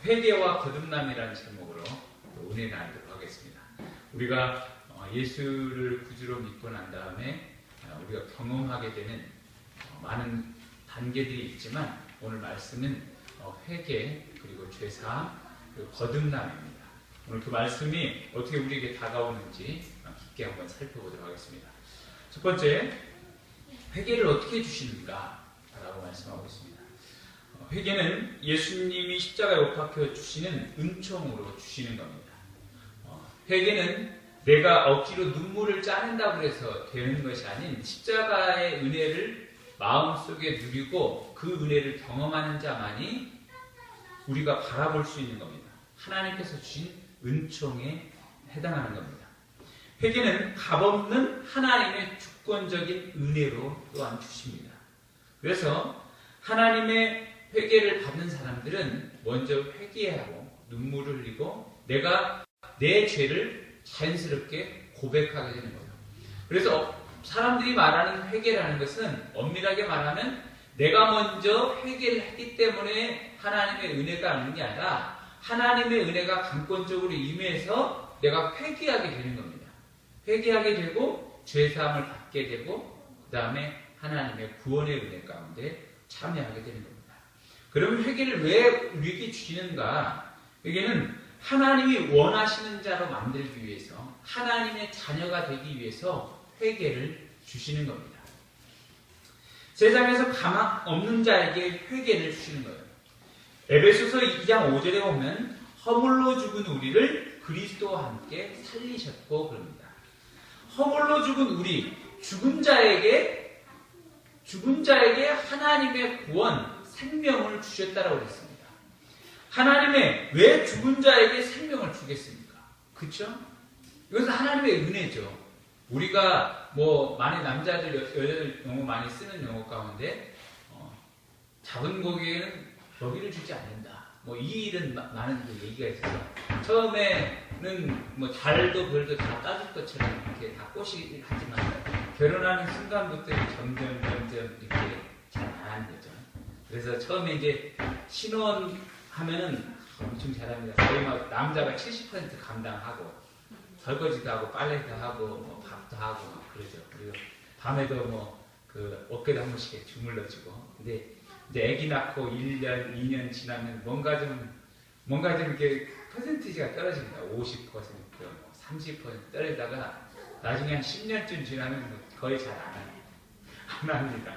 회개와 거듭남이라는 제목으로 은혜 나누도록 하겠습니다. 우리가 예수를 구주로 믿고 난 다음에 우리가 경험하게 되는 많은 단계들이 있지만 오늘 말씀은 회개 그리고 죄사함 그리고 거듭남입니다. 오늘 그 말씀이 어떻게 우리에게 다가오는지 깊게 한번 살펴보도록 하겠습니다. 첫 번째, 회개를 어떻게 주시는가 라고 말씀하고 있습니다. 회개는 예수님이 십자가에 못 박혀 주시는 은총으로 주시는 겁니다. 회개는 내가 억지로 눈물을 짜낸다고 해서 되는 것이 아닌 십자가의 은혜를 마음속에 누리고 그 은혜를 경험하는 자만이 우리가 바라볼 수 있는 겁니다. 하나님께서 주신 은총에 해당하는 겁니다. 회개는 값없는 하나님의 주권적인 은혜로 또한 주십니다. 그래서 하나님의 회개를 받는 사람들은 먼저 회개하고 눈물을 흘리고 내가 내 죄를 자연스럽게 고백하게 되는 거예요. 그래서 사람들이 말하는 회개라는 것은 엄밀하게 말하면 내가 먼저 회개를 했기 때문에 하나님의 은혜가 없는 게 아니라 하나님의 은혜가 강권적으로 임해서 내가 회개하게 되는 겁니다. 회개하게 되고 죄사함을 받게 되고 그 다음에 하나님의 구원의 은혜 가운데 참여하게 되는 겁니다. 그러면 회개를 왜 우리에게 주시는가? 회개는 하나님이 원하시는 자로 만들기 위해서 하나님의 자녀가 되기 위해서 회개를 주시는 겁니다. 세상에서 가망 없는 자에게 회개를 주시는 거예요. 에베소서 2장 5절에 보면 허물로 죽은 우리를 그리스도와 함께 살리셨고 그럽니다. 허물로 죽은 우리, 죽은 자에게 하나님의 구원, 생명을 주셨다라고 그랬습니다. 하나님의 왜 죽은 자에게 생명을 주겠습니까? 그렇죠? 이것은 하나님의 은혜죠. 우리가 많이 남자들, 여자들 용어 많이 쓰는 용어 가운데 작은 고기에는 먹이를 주지 않는다. 이 일은 많은 얘기가 있어요. 처음에는 달도 별도 다 따줄 것처럼 이렇게 다 꼬시긴 하지만 결혼하는 순간부터 점점 이렇게 잘 안 하는 거죠. 그래서 처음에 이제 신혼하면은 엄청 잘합니다. 거의 남자가 70% 감당하고 설거지도 하고 빨래도 하고 밥도 하고 그러죠. 그리고 밤에도 어깨도 한 번씩 주물러주고. 근데 이제 아기 낳고 1년, 2년 지나면 뭔가 좀 이렇게 퍼센티지가 떨어집니다. 50%, 30% 떨어지다가 나중에 한 10년쯤 지나면 거의 잘 안 합니다.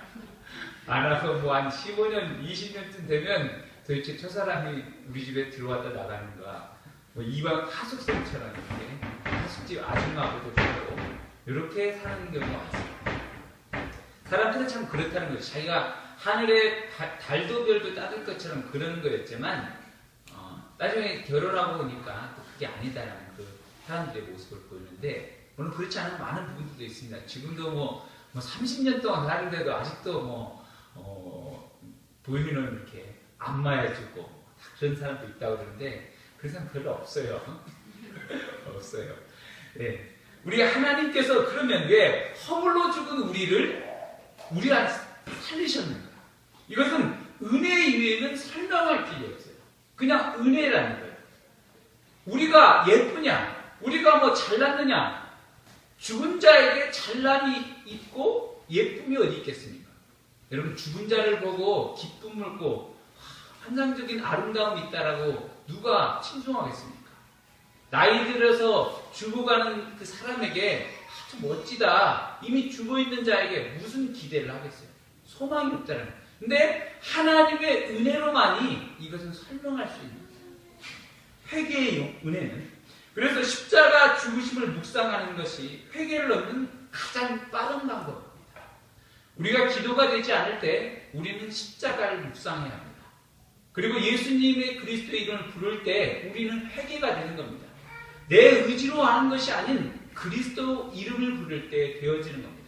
안 와서 한 15년, 20년쯤 되면 도대체 저 사람이 우리 집에 들어왔다 나가는가, 이방 하숙생처럼 이렇게 하숙집 아줌마하고도 되고 이렇게 사는 경우가 많습니다. 사람들은 참 그렇다는 거죠. 자기가 하늘에 달도 별도 따들 것처럼 그러는 거였지만 나중에 결혼하고 보니까 또 그게 아니다라는 그 사람들의 모습을 보이는데 오늘 그렇지 않은 많은 부분들도 있습니다. 지금도 30년 동안 사는데도 아직도 보이는 이렇게 안마해주고 그런 사람도 있다고 그러는데 그런 사람 별로 없어요. 없어요. 네. 우리 하나님께서 그러면 왜 허물로 죽은 우리가 살리셨는가? 이것은 은혜 이외에는 설명할 필요 없어요. 그냥 은혜라는 거예요. 우리가 예쁘냐? 우리가 잘났느냐? 죽은 자에게 잘남이 있고 예쁨이 어디 있겠습니까? 여러분 죽은 자를 보고 기쁨을 고 환상적인 아름다움이 있다라고 누가 칭송하겠습니까? 나이 들어서 죽어가는 그 사람에게 아주 멋지다. 이미 죽어있는 자에게 무슨 기대를 하겠어요? 소망이 없다는 거예요. 근데 하나님의 은혜로만이 이것은 설명할 수 있는 회개의 은혜는 그래서 십자가 죽으심을 묵상하는 것이 회개를 얻는 가장 빠른 방법입니다. 우리가 기도가 되지 않을 때 우리는 십자가를 묵상해야 합니다. 그리고 예수님의 그리스도의 이름을 부를 때 우리는 회개가 되는 겁니다. 내 의지로 하는 것이 아닌 그리스도 이름을 부를 때 되어지는 겁니다.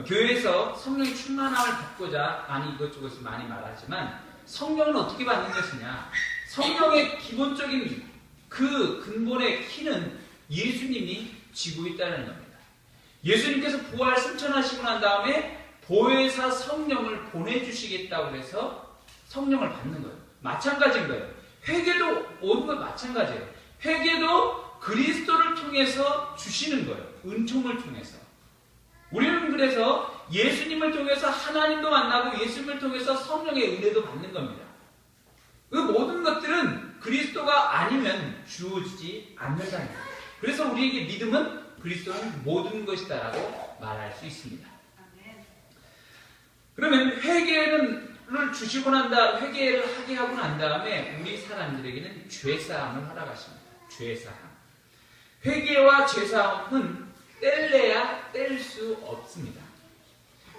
교회에서 성령의 충만함을 받고자 이것저것 많이 말하지만 성령은 어떻게 받는 것이냐? 성령의 기본적인 그 근본의 키는 예수님이 쥐고 있다는 겁니다. 예수님께서 부활 승천하시고 난 다음에 보혜사 성령을 보내주시겠다고 해서 성령을 받는 거예요. 마찬가지인 거예요. 회개도 모든 것 마찬가지예요. 회개도 그리스도를 통해서 주시는 거예요. 은총을 통해서. 우리는 그래서 예수님을 통해서 하나님도 만나고 예수님을 통해서 성령의 은혜도 받는 겁니다. 그 모든 것들은 그리스도가 아니면 주어지지 않는다는 거예요. 그래서 우리에게 믿음은 그리스도는 모든 것이다라고 말할 수 있습니다. 그러면 회개를 주시고 회개를 하게 하고 난 다음에 우리 사람들에게는 죄사함을 허락하십니다. 죄사함. 회개와 죄사함은 뗄래야 뗄 수 없습니다.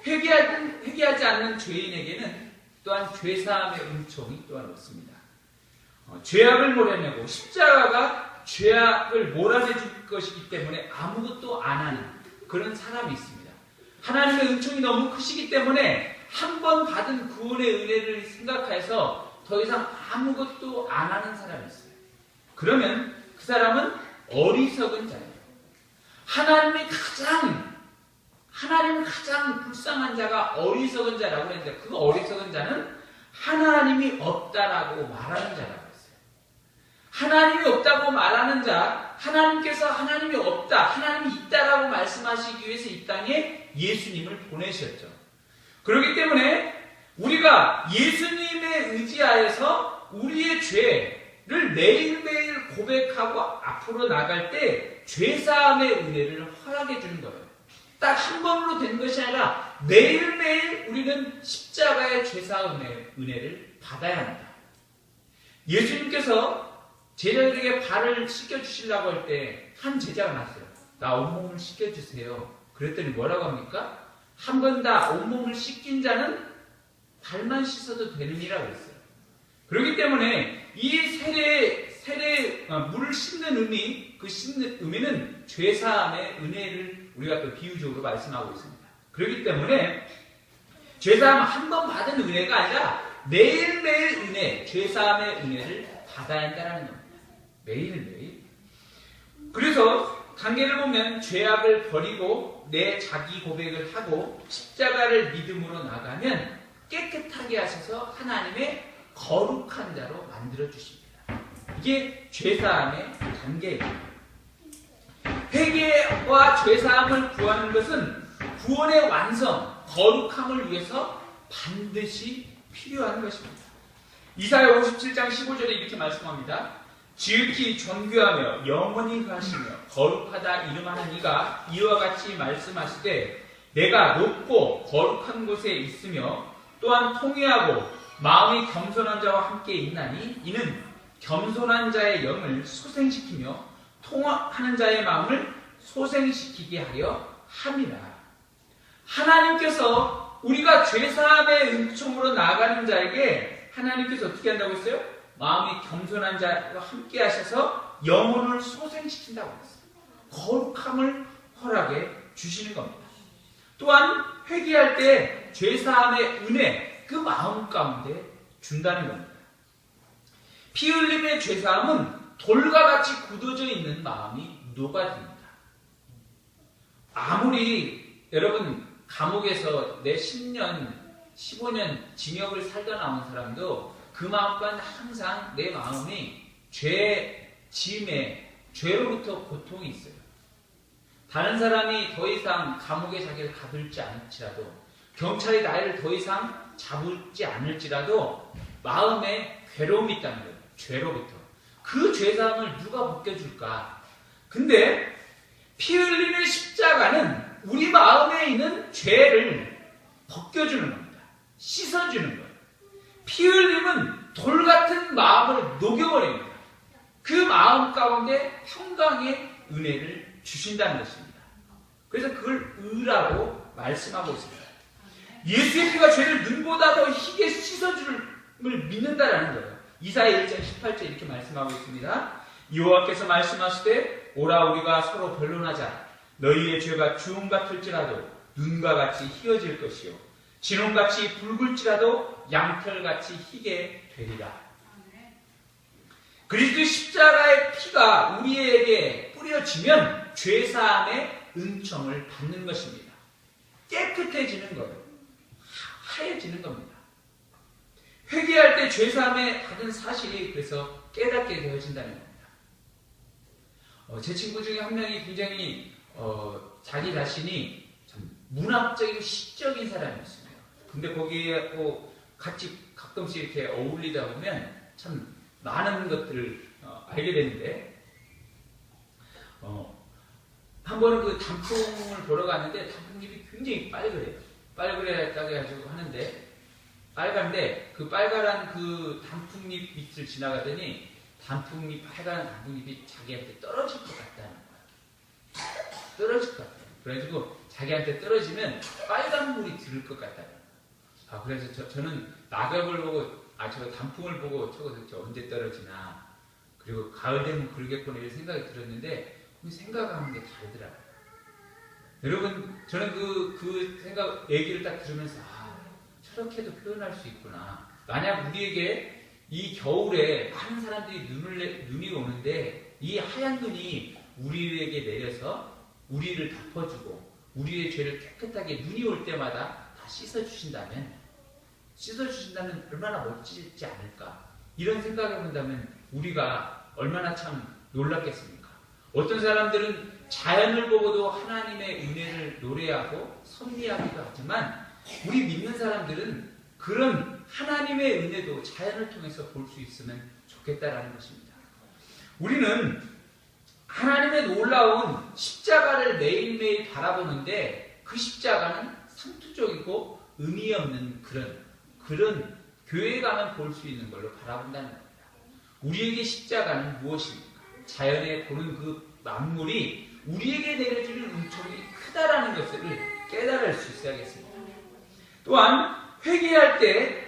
회개하지 않는 죄인에게는 또한 죄사함의 은총이 또한 없습니다. 죄악을 몰아내고 십자가가 죄악을 몰아내줄 것이기 때문에 아무것도 안 하는 그런 사람이 있습니다. 하나님의 은총이 너무 크시기 때문에 한 번 받은 구원의 은혜를 생각해서 더 이상 아무것도 안 하는 사람이 있어요. 그러면 그 사람은 어리석은 자예요. 하나님은 가장 불쌍한 자가 어리석은 자라고 했는데 그 어리석은 자는 하나님이 없다라고 말하는 자라고 했어요. 하나님이 없다고 말하는 자, 하나님께서 하나님이 없다, 하나님이 있다라고 말씀하시기 위해서 이 땅에 예수님을 보내셨죠. 그렇기 때문에 우리가 예수님의 의지하에서 우리의 죄를 매일매일 고백하고 앞으로 나갈 때 죄사함의 은혜를 허락해 주는 거예요. 딱 한 번으로 된 것이 아니라 매일매일 우리는 십자가의 죄사함의 은혜를 받아야 합니다. 예수님께서 제자들에게 발을 씻겨주시려고 할 때 한 제자가 나왔어요. 나 온몸을 씻겨주세요. 그랬더니 뭐라고 합니까? 한 번 다 온몸을 씻긴 자는 발만 씻어도 되는 이라고 했어요. 그렇기 때문에 이 물을 씻는 의미, 그 씻는 의미는 죄사함의 은혜를 우리가 또 비유적으로 말씀하고 있습니다. 그렇기 때문에 죄사함 한 번 받은 은혜가 아니라 매일매일 은혜, 죄사함의 은혜를 받아야 한다는 겁니다. 매일매일. 그래서 관계를 보면 죄악을 버리고 내 자기 고백을 하고 십자가를 믿음으로 나가면 깨끗하게 하셔서 하나님의 거룩한 자로 만들어 주십니다. 이게 죄사함의 단계입니다. 회개와 죄사함을 구하는 것은 구원의 완성, 거룩함을 위해서 반드시 필요한 것입니다. 이사야 57장 15절에 이렇게 말씀합니다. 지극히 존귀하며 영원히 가시며 거룩하다 이름하는 이가 이와 같이 말씀하시되 내가 높고 거룩한 곳에 있으며 또한 통회하고 마음이 겸손한 자와 함께 있나니 이는 겸손한 자의 영을 소생시키며 통화하는 자의 마음을 소생시키게 하려 함이라. 하나님께서 우리가 죄사함의 은총으로 나가는 자에게 하나님께서 어떻게 한다고 했어요? 마음이 겸손한 자와 함께 하셔서 영혼을 소생시킨다고 했어요. 거룩함을 허락해 주시는 겁니다. 또한 회개할 때 죄사함의 은혜, 그 마음 가운데 준다는 겁니다. 피 흘림의 죄사함은 돌과 같이 굳어져 있는 마음이 녹아집니다. 아무리 여러분 감옥에서 내 10년, 15년 징역을 살다 나온 사람도 그 마음과는 항상 내 마음이 죄로부터 고통이 있어요. 다른 사람이 더 이상 감옥에 자기를 가둘지 않을지라도 경찰이 나를 더 이상 잡지 않을지라도 마음에 괴로움이 있다는 거예요. 죄로부터. 그 죄사함을 누가 벗겨줄까? 근데 피 흘리는 십자가는 우리 마음에 있는 죄를 벗겨주는 겁니다. 씻어주는 거예요. 피 흘림은 돌 같은 마음을 녹여버립니다. 그 마음 가운데 평강의 은혜를 주신다는 것입니다. 그래서 그걸 의라고 말씀하고 있습니다. 예수의 피가 죄를 눈보다 더 희게 씻어줌을 믿는다라는 거예요. 이사야 1장 18절 이렇게 말씀하고 있습니다. 여호와께서 말씀하시되 오라 우리가 서로 변론하자. 너희의 죄가 주홍 같을지라도 눈과 같이 희어질 것이요 진홍같이 붉을지라도 양털같이 희게 되리라. 그리스도의 십자가의 피가 우리에게 뿌려지면 죄사함의 은총을 받는 것입니다. 깨끗해지는 거예요. 하얘지는 겁니다. 회개할 때 죄사함에 받은 사실이 그래서 깨닫게 되어진다는 겁니다. 제 친구 중에 한 명이 굉장히 자기 자신이 참 문학적이고 시적인 사람이었어요. 근데 거기에 같이 가끔씩 이렇게 어울리다 보면 참 많은 것들을 알게 되는데, 한 번은 그 단풍을 보러 갔는데 단풍잎이 굉장히 빨그래요. 빨그랬다고 해가지고 하는데, 빨간데 그 빨간 그 단풍잎 밑을 지나가더니 빨간 단풍잎이 자기한테 떨어질 것 같다는 거야. 떨어질 것 같다. 그래가지고 자기한테 떨어지면 빨간 물이 들을 것 같다는 거야. 그래서 저는 낙엽을 보고, 저 단풍을 보고 저 언제 떨어지나, 그리고 가을 되면 그러겠구나 이런 생각이 들었는데, 생각하는 게 다르더라고요. 여러분, 저는 그 생각, 얘기를 딱 들으면서, 저렇게도 표현할 수 있구나. 만약 우리에게 이 겨울에 많은 사람들이 눈이 오는데, 이 하얀 눈이 우리에게 내려서 우리를 덮어주고, 우리의 죄를 깨끗하게 눈이 올 때마다 다 씻어주신다면 얼마나 멋지지 않을까. 이런 생각을 한다면 우리가 얼마나 참 놀랍겠습니까? 어떤 사람들은 자연을 보고도 하나님의 은혜를 노래하고 선미하기도 하지만, 우리 믿는 사람들은 그런 하나님의 은혜도 자연을 통해서 볼 수 있으면 좋겠다라는 것입니다. 우리는 하나님의 놀라운 십자가를 매일매일 바라보는데, 그 십자가는 상투적이고 의미 없는 그런 교회에 가면 볼 수 있는 걸로 바라본다는 겁니다. 우리에게 십자가는 무엇입니까? 자연에 보는 그 만물이 우리에게 내려주는 은총이 크다라는 것을 깨달을 수 있어야겠습니다. 또한 회개할 때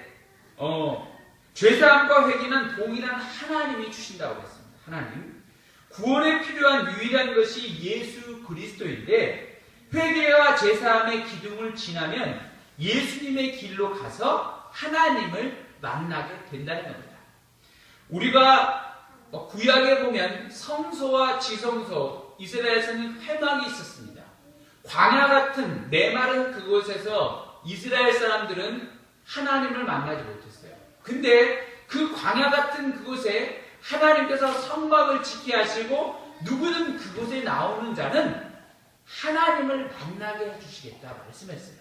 죄사함과 회개는 동일한 하나님이 주신다고 했습니다. 하나님. 구원에 필요한 유일한 것이 예수 그리스도인데, 회개와 죄사함의 기둥을 지나면 예수님의 길로 가서 하나님을 만나게 된다는 겁니다. 우리가 구약에 보면 성소와 지성소, 이스라엘에서는 회막이 있었습니다. 광야 같은 메마른 그곳에서 이스라엘 사람들은 하나님을 만나지 못했어요. 근데 그 광야 같은 그곳에 하나님께서 성막을 지키게 하시고, 누구든 그곳에 나오는 자는 하나님을 만나게 해주시겠다 말씀했어요.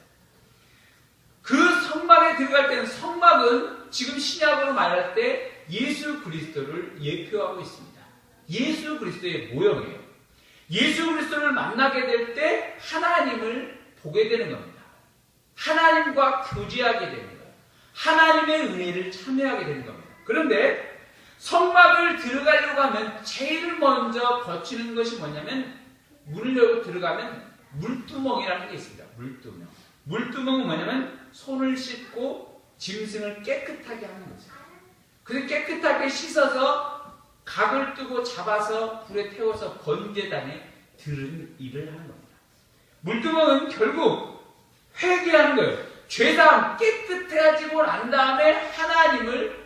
그 성막에 들어갈 때는, 성막은 지금 신약으로 말할 때 예수 그리스도를 예표하고 있습니다. 예수 그리스도의 모형이에요. 예수 그리스도를 만나게 될 때 하나님을 보게 되는 겁니다. 하나님과 교제하게 되는 거예요. 하나님의 은혜를 참여하게 되는 겁니다. 그런데 성막을 들어가려고 하면 제일 먼저 거치는 것이 뭐냐면, 문을 열고 들어가면 물두멍이라는 게 있습니다. 물두멍. 물두멍은 뭐냐면 손을 씻고 짐승을 깨끗하게 하는 거죠. 그래서 깨끗하게 씻어서 각을 뜨고 잡아서 불에 태워서 번제단에 들은 일을 하는 겁니다. 물두멍은 결국 회개하는 거예요. 죄사함 깨끗해지고 난 다음에 하나님을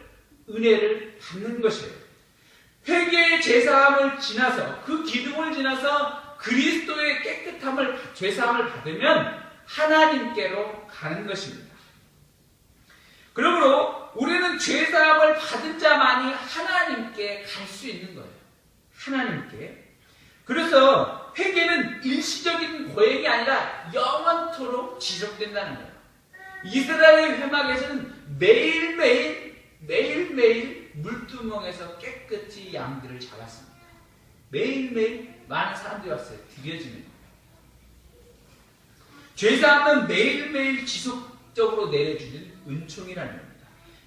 은혜를 받는 것이에요. 회개의 죄사함을 지나서, 그 기둥을 지나서 그리스도의 깨끗함을, 죄사함을 받으면 하나님께로 가는 것입니다. 그러므로 우리는 죄사함을 받은 자만이 하나님께 갈 수 있는 거예요. 하나님께. 그래서 회개는 일시적인 고행이 아니라 영원토록 지속된다는 거예요. 이스라엘 회막에서는 매일매일 물두멍에서 깨끗이 양들을 잡았습니다. 매일매일 많은 사람들이 왔어요. 드려지는 거예요. 죄사함은 매일매일 지속적으로 내려주는 은총이라는 겁니다.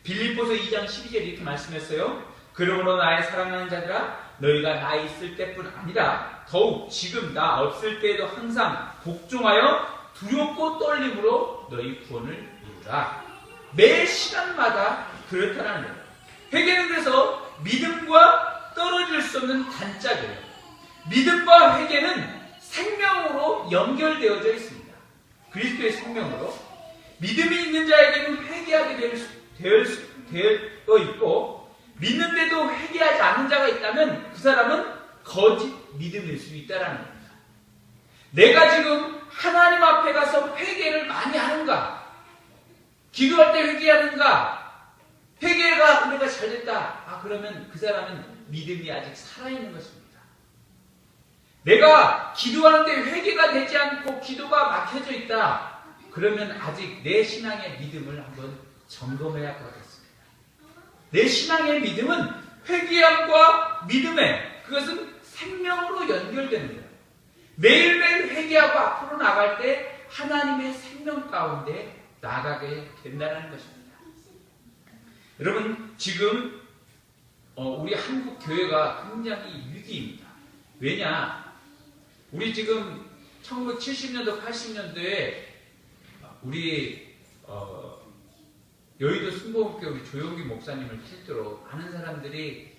빌립보서 2장 12절 이렇게 말씀했어요. 그러므로 나의 사랑하는 자들아, 너희가 나 있을 때뿐 아니라 더욱 지금 나 없을 때에도 항상 복종하여 두렵고 떨림으로 너희 구원을 이루라. 매 시간마다 그렇다는 거예요. 회개는 그래서 믿음과 떨어질 수 없는 단짝이에요. 믿음과 회개는 생명으로 연결되어져 있습니다. 그리스도의 생명으로. 믿음이 있는 자에게는 회개하게 되어 있고, 믿는데도 회개하지 않는 자가 있다면 그 사람은 거짓 믿음일 수 있다는 겁니다. 내가 지금 하나님 앞에 가서 회개를 많이 하는가? 기도할 때 회개하는가? 회개가 잘 됐다. 그러면 그 사람은 믿음이 아직 살아있는 것입니다. 내가 기도하는데 회개가 되지 않고 기도가 막혀져 있다. 그러면 아직 내 신앙의 믿음을 한번 점검해야 할 것 같습니다. 내 신앙의 믿음은 회개함과 믿음에 그것은 생명으로 연결되는 거예요. 매일매일 회개하고 앞으로 나갈 때 하나님의 생명 가운데 나가게 된다는 것입니다. 여러분 지금 우리 한국 교회가 굉장히 위기입니다. 왜냐? 우리 지금 1970년도 80년도에 우리 여의도 순복음교회 우리 조용기 목사님을 필두로 많은 사람들이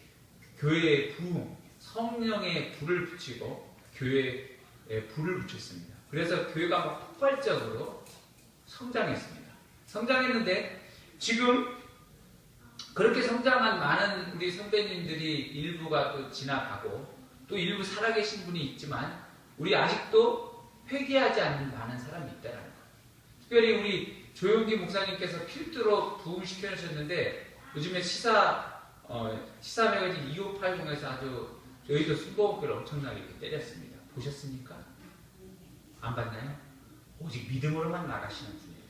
교회에 부흥, 성령의 불을 붙이고 교회에 불을 붙였습니다. 그래서 교회가 막 폭발적으로 성장했습니다. 성장했는데 지금 그렇게 성장한 많은 우리 선배님들이 일부가 또 지나가고 또 일부 살아계신 분이 있지만 우리 아직도 회개하지 않는 많은 사람이 있다는 거예요. 특별히 우리 조용기 목사님께서 필두로 부흥시켜 놓으셨는데 요즘에 시사 매거진 2580에서 아주 여의도 순복음교를 엄청나게 때렸습니다. 보셨습니까? 안 봤나요? 오직 믿음으로만 나가시는 분이에요.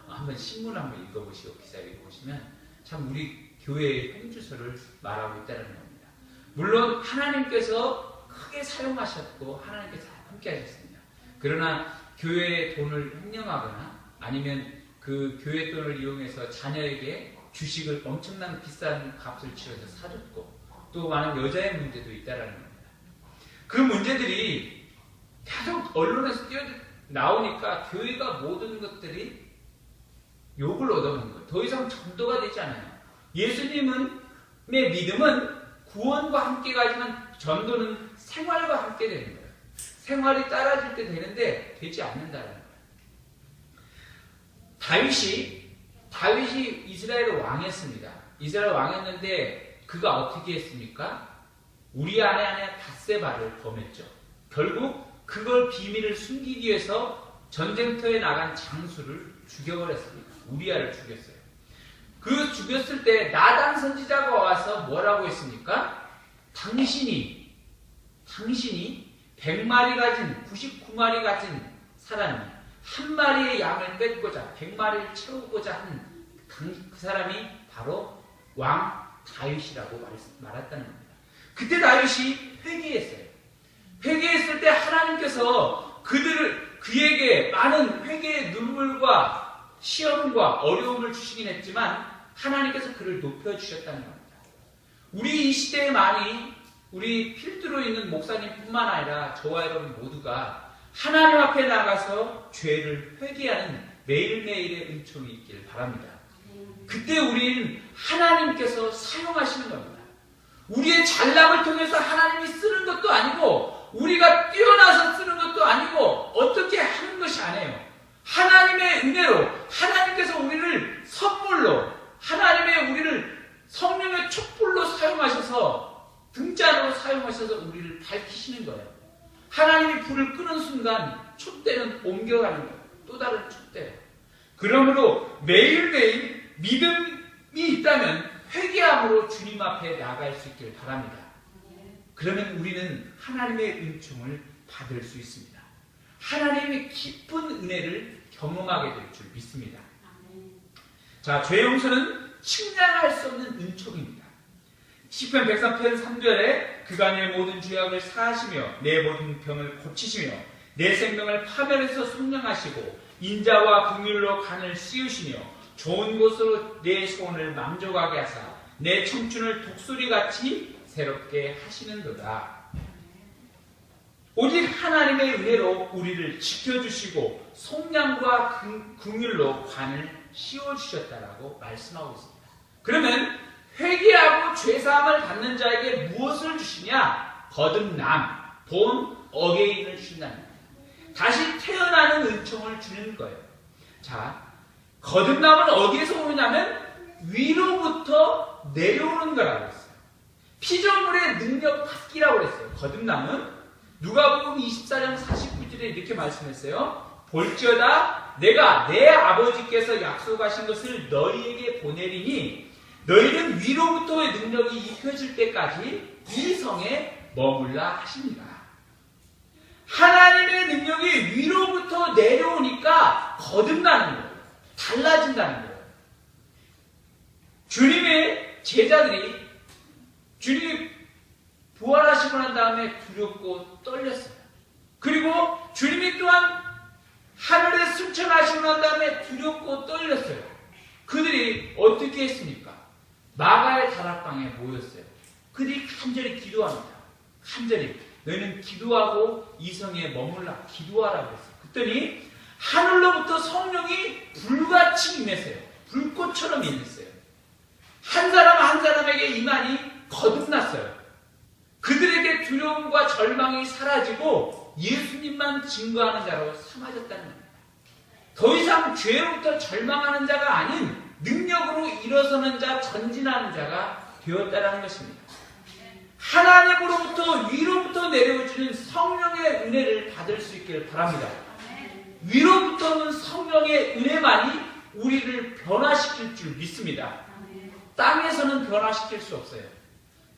한번 신문 한번 읽어보시고 기사 읽어보시면 참 우리 교회의 행주소를 말하고 있다는 겁니다. 물론 하나님께서 크게 사용하셨고 하나님께서 함께 하셨습니다. 그러나 교회의 돈을 횡령하거나 아니면 그 교회 돈을 이용해서 자녀에게 주식을 엄청난 비싼 값을 치러서 사줬고 또 많은 여자의 문제도 있다는 겁니다. 그 문제들이 계속 언론에서 나오니까 교회가 모든 것들이 욕을 얻어먹는 거예요. 더 이상 전도가 되지 않아요. 예수님의 믿음은 구원과 함께 가지만 전도는 생활과 함께 되는 거예요. 생활이 따라줄 때 되는데 되지 않는다는 거예요. 다윗이 이스라엘의 왕이었습니다. 이스라엘 왕이었는데 그가 어떻게 했습니까? 우리 안에 밧세바를 범했죠. 결국 그걸 비밀을 숨기기 위해서 전쟁터에 나간 장수를 죽여버렸습니다. 우리아를 죽였어요. 그 죽였을 때 나단 선지자가 와서 뭐라고 했습니까? 당신이 100마리 가진 99마리 가진 사람이 한 마리의 양을 뺏고자 100마리를 채우고자 한 그 사람이 바로 왕 다윗이라고 말했다는 겁니다. 그때 다윗이 회개했어요. 회개했을 때 하나님께서 그에게 많은 회개의 눈물과 시험과 어려움을 주시긴 했지만 하나님께서 그를 높여주셨다는 겁니다. 우리 이 시대에 많이 우리 필두로 있는 목사님뿐만 아니라 저와 여러분 모두가 하나님 앞에 나가서 죄를 회개하는 매일매일의 은총이 있길 바랍니다. 그때 우리는 하나님께서 사용하시는 겁니다. 우리의 잘남을 통해서 하나님이 쓰는 것도 아니고 우리가 뛰어나서 쓰는 것도 아니고 어떻게 하는 것이 아니에요. 하나님의 은혜로 하나님께서 우리를 선물로 하나님의 우리를 성령의 촛불로 사용하셔서 등잔으로 사용하셔서 우리를 밝히시는 거예요. 하나님이 불을 끄는 순간 촛대는 옮겨가는 거예요. 또 다른 촛대예요. 그러므로 매일매일 믿음이 있다면 회개함으로 주님 앞에 나갈 수 있기를 바랍니다. 그러면 우리는 하나님의 은총을 받을 수 있습니다. 하나님의 깊은 은혜를 경험하게 될 줄 믿습니다. 자, 죄 용서는 측량할 수 없는 은총입니다. 시편 103편 3절에 그가 내 모든 죄악을 사하시며 내 모든 병을 고치시며 내 생명을 파멸해서 속량하시고 인자와 긍휼로 간을 씌우시며 좋은 곳으로 내 소원을 만족하게 하사 내 청춘을 독수리같이 새롭게 하시는도다. 오직 하나님의 은혜로 우리를 지켜주시고 속량과 긍휼로 관을 씌워주셨다라고 말씀하고 있습니다. 그러면 회개하고 죄사함을 받는 자에게 무엇을 주시냐? 거듭남, 본 어게인을 주신다는 겁니다. 다시 태어나는 은총을 주는 거예요. 자, 거듭남은 어디에서 오느냐면 위로부터 내려오는 거라고 했어요. 피조물의 능력 받기라고 했어요. 거듭남은 누가복음 24장 49절에 이렇게 말씀했어요. 볼지어다 내가 내 아버지께서 약속하신 것을 너희에게 보내리니 너희는 위로부터의 능력이 입혀질 때까지 이 성에 머물라 하십니다. 하나님의 능력이 위로부터 내려오니까 거듭나는 거예요. 달라진다는 거예요. 주님의 제자들이 주님이 부활하시고 난 다음에 두렵고 떨렸어요. 그리고 주님이 또한 하늘에 승천하시고 난 다음에 두렵고 떨렸어요. 그들이 어떻게 했습니까? 마가의 다락방에 모였어요. 그들이 간절히 기도합니다. 간절히 너희는 기도하고 이 성에 머물라 기도하라고 했어요. 그랬더니 하늘로부터 성령이 불같이 임했어요. 불꽃처럼 임했어요. 한 사람 한 사람에게 임하니 거듭났어요. 그들에게 두려움과 절망이 사라지고 예수님만 증거하는 자로 삼아졌다는 겁니다. 더 이상 죄로부터 절망하는 자가 아닌 능력으로 일어서는 자, 전진하는 자가 되었다는 것입니다. 하나님으로부터 위로부터 내려오시는 성령의 은혜를 받을 수 있기를 바랍니다. 위로부터는 성령의 은혜만이 우리를 변화시킬 줄 믿습니다. 땅에서는 변화시킬 수 없어요.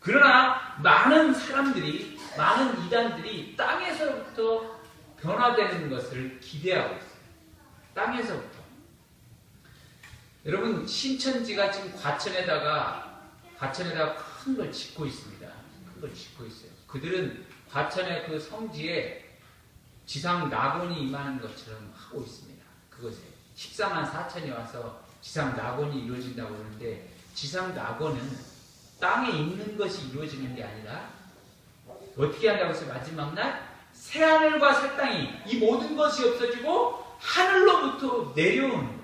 그러나 많은 사람들이, 많은 이단들이 땅에서부터 변화되는 것을 기대하고 있어요. 땅에서부터. 여러분, 신천지가 지금 과천에다가 큰 걸 짓고 있습니다. 큰 걸 짓고 있어요. 그들은 과천의 그 성지에 지상 낙원이 임하는 것처럼 하고 있습니다. 그것에 14만 4천이 와서 지상 낙원이 이루어진다고 그러는데, 지상 낙원은 땅에 있는 것이 이루어지는 게 아니라 어떻게 한다고 해서 마지막 날 새하늘과 새 땅이, 이 모든 것이 없어지고 하늘로부터 내려오는 거예요.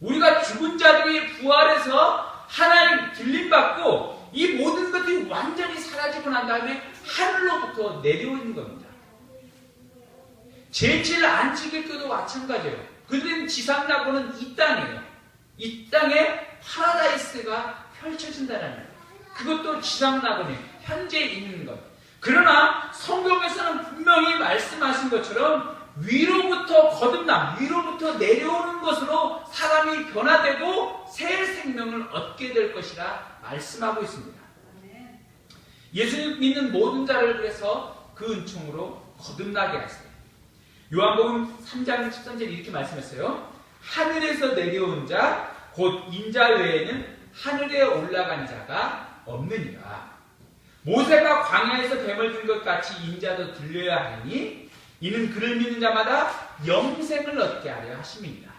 우리가 죽은 자들이 부활해서 하나님 들림받고 이 모든 것들이 완전히 사라지고 난 다음에 하늘로부터 내려오는 겁니다. 제7 안식일교도 마찬가지예요. 그들은 지상낙원은 이 땅이에요. 이 땅에 파라다이스가 펼쳐진다는 거예요. 그것도 지상낙원이에요. 현재 있는 것. 그러나 성경에서는 분명히 말씀하신 것처럼 위로부터 거듭남, 위로부터 내려오는 것으로 사람이 변화되고 새 생명을 얻게 될 것이라 말씀하고 있습니다. 예수 믿는 모든 자를 위해서 그 은총으로 거듭나게 하세요. 요한복음 3장 13절에 이렇게 말씀했어요. 하늘에서 내려온 자, 곧 인자 외에는 하늘에 올라간 자가 없느니라. 모세가 광야에서 뱀을 든 것 같이 인자도 들려야 하니 이는 그를 믿는 자마다 영생을 얻게 하려 하심이니라.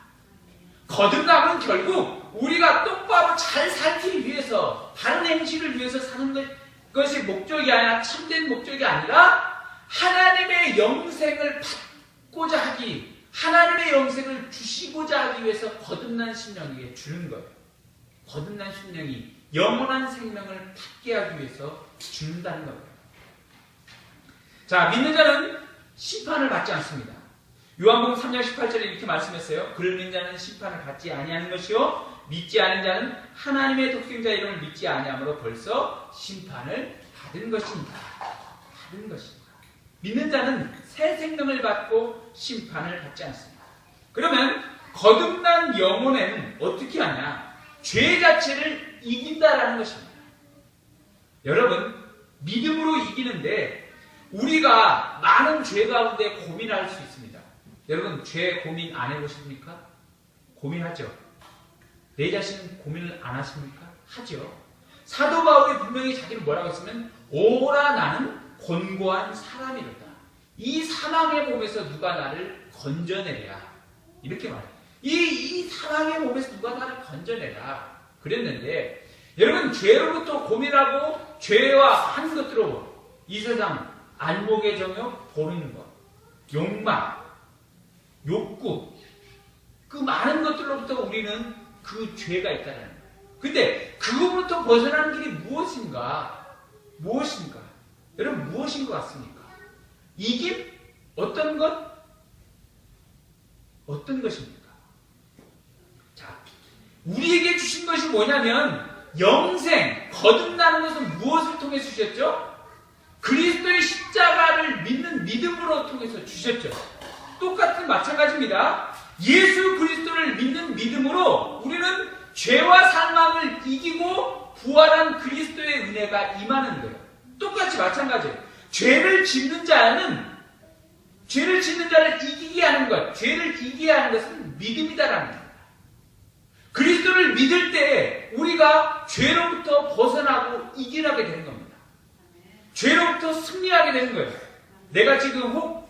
거듭남은 결국 우리가 똑바로 잘 살기 위해서, 다른 행실을 위해서 사는 것이 목적이 아니라, 참된 목적이 아니라 하나님의 영생을 받고자 하기, 하나님의 영생을 주시고자 하기 위해서 거듭난 심령에게 주는 거예요. 거듭난 심령이 영원한 생명을 받게 하기 위해서 준다는 거예요. 자, 믿는 자는 심판을 받지 않습니다. 요한복음 3장 18절에 이렇게 말씀했어요. 그를 믿는 자는 심판을 받지 아니하는 것이요 믿지 않은 자는 하나님의 독생자 이름을 믿지 아니함으로 벌써 심판을 받은 것입니다. 받은 것입니다. 믿는 자는 새 생명을 받고 심판을 받지 않습니다. 그러면 거듭난 영혼에는 어떻게 하냐? 죄 자체를 이긴다라는 것입니다. 여러분, 믿음으로 이기는데 우리가 많은 죄 가운데 고민할 수 있습니다. 여러분, 죄 고민 안 해보십니까? 고민하죠. 내 자신은 고민을 안 하십니까? 하죠. 사도 바울이 분명히 자기는 뭐라고 했으면 오라 나는 곤고한 사람이로다. 이 사망의 몸에서 누가 나를 건져내랴. 이렇게 말해요. 이 사망의 몸에서 누가 나를 건져내라. 그랬는데 여러분, 죄로부터 고민하고 죄와 한 것들로 이 세상 안목의 정욕, 보는 것, 욕망, 욕구, 그 많은 것들로부터 우리는 그 죄가 있다는 거예요. 근데 그거부터 벗어나는 길이 무엇인가? 무엇인가? 여러분, 무엇인 것 같습니까? 이김? 어떤 것? 어떤 것입니까? 자, 우리에게 주신 것이 뭐냐면 영생, 거듭나는 것은 무엇을 통해 주셨죠? 그리스도의 십자가를 믿는 믿음으로 통해서 주셨죠. 똑같은 마찬가지입니다. 예수 그리스도를 믿는 믿음으로 우리는 죄와 삶 사망을 이기고 부활한 그리스도의 은혜가 임하는 거예요. 똑같이 마찬가지예요. 죄를 짓는 자를 이기게 하는 것, 죄를 이기게 하는 것은 믿음이다라는 겁니다. 그리스도를 믿을 때 우리가 죄로부터 벗어나고 이겨나게 되는 겁니다. 죄로부터 승리하게 되는 거예요. 내가 지금 혹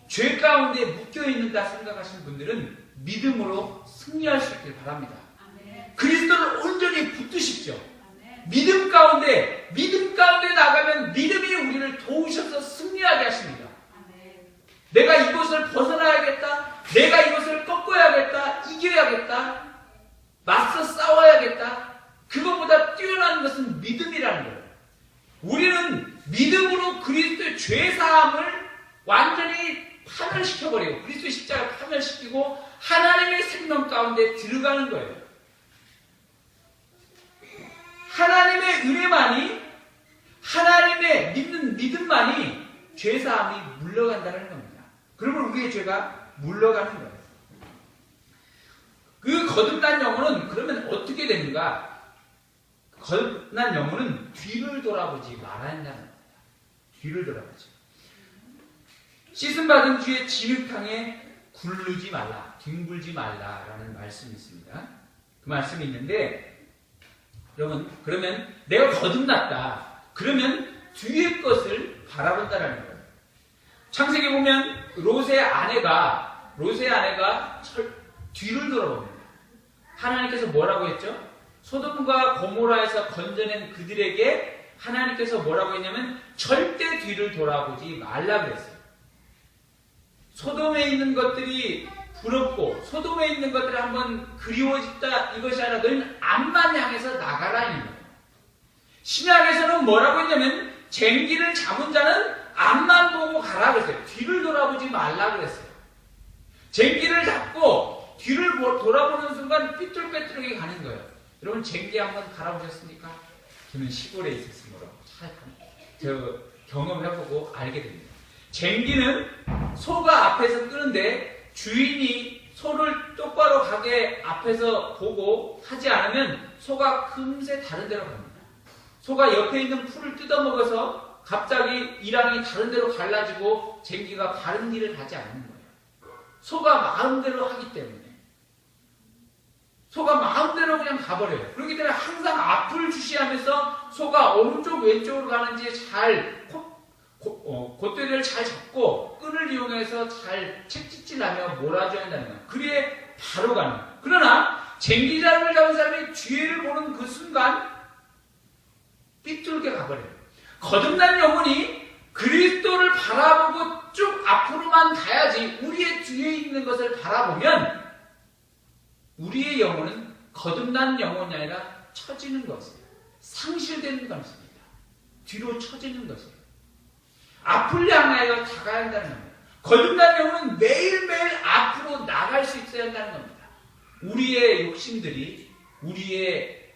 죄 가운데 묶여있는다 생각하시는 분들은 믿음으로 승리할 수 있길 바랍니다. 그리스도를 온전히 붙드십시오. 믿음 가운데 나가면 믿음이 우리를 도우셔서 승리하게 하십니다. 내가 이것을 벗어나야겠다. 내가 이것을 꺾어야겠다. 이겨야겠다. 맞서 싸워야겠다. 그것보다 뛰어난 것은 믿음이라는 거예요. 우리는 믿음으로 그리스도의 죄사함을 완전히 파멸시켜버리고 그리스도의 십자가를 파멸시키고 하나님의 생명 가운데 들어가는 거예요. 하나님의 은혜만이, 하나님의 믿는 믿음만이 죄사함이 물러간다는 겁니다. 그러면 우리의 죄가 물러가는 거예요. 그 거듭난 영혼은 그러면 어떻게 되는가? 거듭난 영혼은 뒤를 돌아보지 말아야 한다는 겁니다. 뒤를 돌아보지. 씻음받은 뒤에 진흙탕에 굴르지 말라, 뒹굴지 말라라는 말씀이 있습니다. 그 말씀이 있는데, 여러분, 그러면 내가 거듭났다. 그러면 뒤의 것을 바라본다는 거예요. 창세기 보면 롯의 아내가 뒤를 돌아봅니다. 하나님께서 뭐라고 했죠? 소돔과 고모라에서 건져낸 그들에게 하나님께서 뭐라고 했냐면 절대 뒤를 돌아보지 말라 그랬어요. 소돔에 있는 것들이 부럽고 소돔에 있는 것들이 한번 그리워졌다 이것이 아니라 너희는 앞만 향해서 나가라 이 거예요. 신약에서는 뭐라고 했냐면 쟁기를 잡은 자는 앞만 보고 가라 그랬어요. 뒤를 돌아보지 말라 그랬어요. 쟁기를 잡고 뒤를 돌아보는 순간 삐뚤빼뚤하게 가는 거예요. 여러분 쟁기 한번 갈아보셨습니까? 저는 시골에 있었으므로 저 경험해보고 알게 됩니다. 쟁기는 소가 앞에서 끄는데 주인이 소를 똑바로 가게 앞에서 보고 하지 않으면 소가 금세 다른 데로 갑니다. 소가 옆에 있는 풀을 뜯어먹어서 갑자기 이랑이 다른 데로 갈라지고 쟁기가 바른 길을 가지 않는 거예요. 소가 마음대로 하기 때문에. 소가 마음대로 그냥 가버려요. 그렇기 때문에 항상 앞을 주시하면서 소가 오른쪽 왼쪽으로 가는지 잘 곶대를 잘 잡고 끈을 이용해서 잘 채찍질하며 몰아줘야 한다는 거예요. 그래야 바로 가는 거예요. 그러나 쟁기자를 잡은 사람이 뒤를 보는 그 순간 삐뚤게 가버려요. 거듭난 영혼이 그리스도를 바라보고 쭉 앞으로만 가야지 우리의 뒤에 있는 것을 바라보면 우리의 영혼은 거듭난 영혼이 아니라 처지는 것이에요. 상실되는 것입니다. 뒤로 처지는 것이에요. 앞을 향하여 다가야 한다는 겁니다. 거듭난 영혼은 매일매일 앞으로 나갈 수 있어야 한다는 겁니다. 우리의 욕심들이 우리의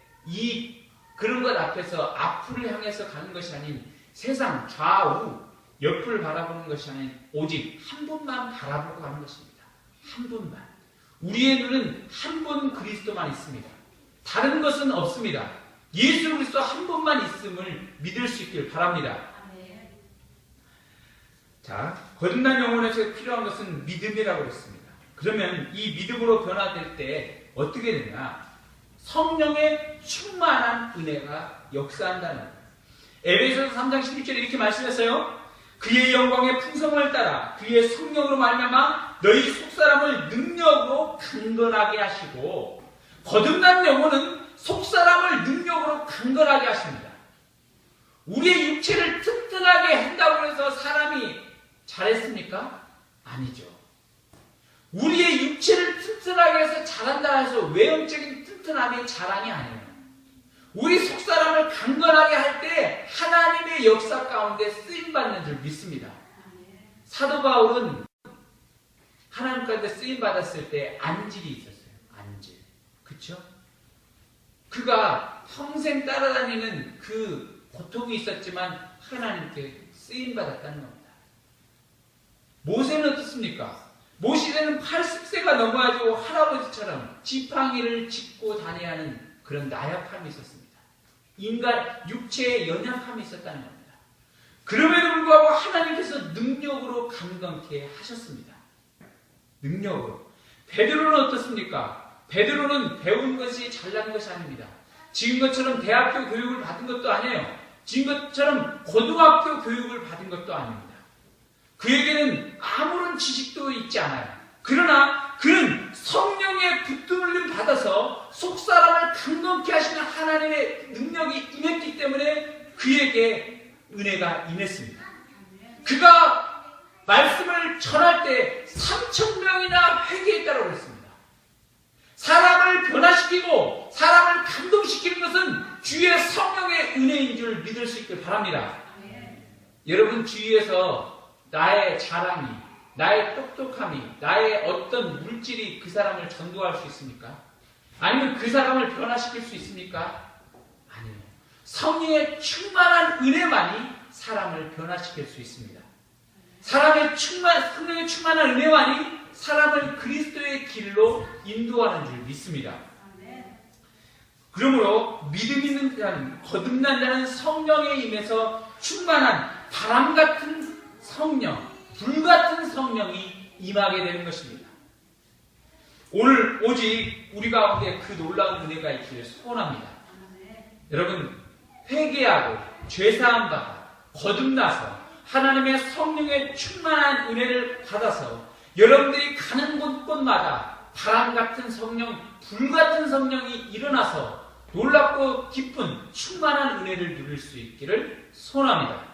그런 것 앞에서 앞을 향해서 가는 것이 아닌 세상 좌우 옆을 바라보는 것이 아닌 오직 한 분만 바라보고 가는 것입니다. 한 분만. 우리의 눈은 한 분 그리스도만 있습니다. 다른 것은 없습니다. 예수 그리스도 한 분만 있음을 믿을 수 있길 바랍니다. 자, 거듭난 영혼에서 필요한 것은 믿음이라고 했습니다. 그러면 이 믿음으로 변화될 때 어떻게 되냐? 성령의 충만한 은혜가 역사한다는 거예요. 에베소서 3장 16절에 이렇게 말씀했어요. 그의 영광의 풍성을 따라 그의 성령으로 말미암아 너희 속사람을 능력으로 강건하게 하시고, 거듭난 영혼은 속사람을 능력으로 강건하게 하십니다. 우리의 육체를 튼튼하게 한다고 해서 사람이 잘했습니까? 아니죠. 우리의 육체를 튼튼하게 해서 잘한다 해서 외형적인 튼튼함이 자랑이 아니에요. 우리 속사람을 강건하게 할 때 하나님의 역사 가운데 쓰임받는 줄 믿습니다. 사도 바울은 하나님 가운데 쓰임받았을 때 안질이 있었어요. 안질. 그쵸? 그가 평생 따라다니는 그 고통이 있었지만 하나님께 쓰임받았다는 겁니다. 모세는 어떻습니까? 모세는 80세가 넘어가지고 할아버지처럼 지팡이를 짚고 다녀야 하는 그런 나약함이 있었습니다. 인간 육체의 연약함이 있었다는 겁니다. 그럼에도 불구하고 하나님께서 능력으로 강건케 하셨습니다. 능력으로. 베드로는 어떻습니까? 베드로는 배운 것이 잘난 것이 아닙니다. 지금 것처럼 대학교 교육을 받은 것도 아니에요. 지금 것처럼 고등학교 교육을 받은 것도 아닙니다. 그에게는 아무런 지식도 있지 않아요. 그러나 그는 성령의 붙들림 받아서 속사람을 강건케 하시는 하나님의 능력이 임했기 때문에 그에게 은혜가 임했습니다. 그가 말씀을 전할 때 3,000명이나 회개했다고 했습니다. 사람을 변화시키고 사람을 감동시키는 것은 주의 성령의 은혜인 줄 믿을 수 있길 바랍니다. 여러분 주위에서 나의 자랑이, 나의 똑똑함이, 나의 어떤 물질이 그 사람을 전도할 수 있습니까? 아니면 그 사람을 변화시킬 수 있습니까? 아니요. 성령의 충만한 은혜만이 사람을 변화시킬 수 있습니다. 성령의 충만한 은혜만이 사람을 그리스도의 길로 인도하는 줄 믿습니다. 그러므로 믿음 있는 자는, 거듭난 자는 성령에 임해서 충만한 바람 같은 성령, 불 같은 성령이 임하게 되는 것입니다. 오늘 오직 우리 가운데 그 놀라운 은혜가 있기를 소원합니다. 여러분 회개하고 죄사함 받아 거듭나서 하나님의 성령의 충만한 은혜를 받아서 여러분들이 가는 곳곳마다 바람 같은 성령, 불 같은 성령이 일어나서 놀랍고 기쁜 충만한 은혜를 누릴 수 있기를 소원합니다.